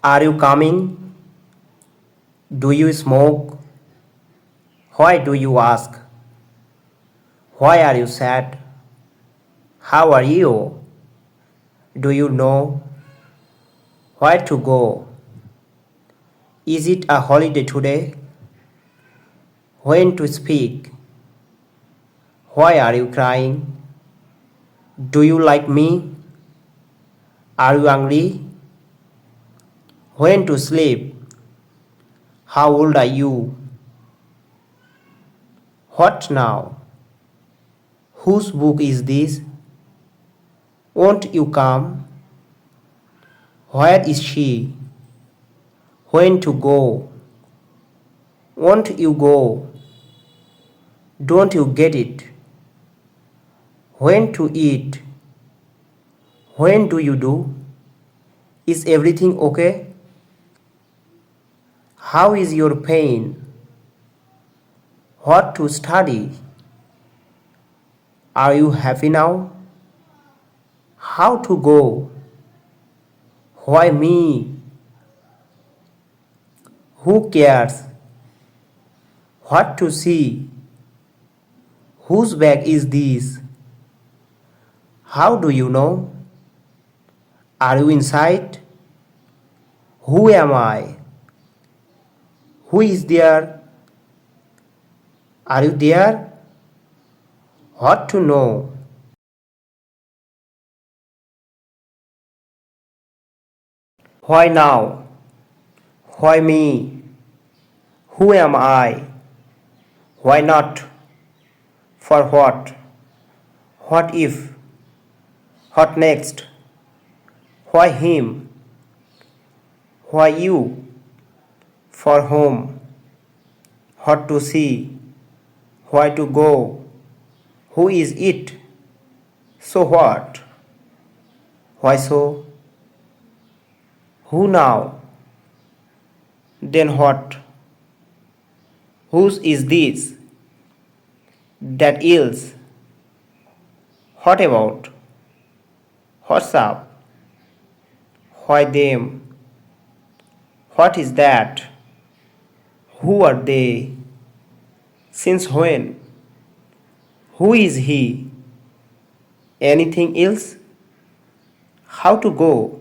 Are you coming? Do you smoke? Why do you ask? Why are you sad? How are you? Do you know where to go? Is it a holiday today? When to speak? Why are you crying? Do you like me? Are you angry? When to sleep? How old are you? What now? Whose book is this? Won't you come? Where is she? When to go? Won't you go? Don't you get it? When to eat? When do you do? Is everything okay? How is your pain? What to study? Are you happy now? How to go? Why me? Who cares? What to see? Whose bag is this? How do you know? Are you inside? Who am I? Who is there? Are you there? What to know? Why now? Why me? Who am I? Why not? For what? What if? What next? Why him? Why you? For whom? What to see? Why to go? Who is it? So what? Why so? Who now? Then what? Whose is this? That is. What about? What's up? Why them? What is that? Who are they? Since when? Who is he? Anything else? How to go?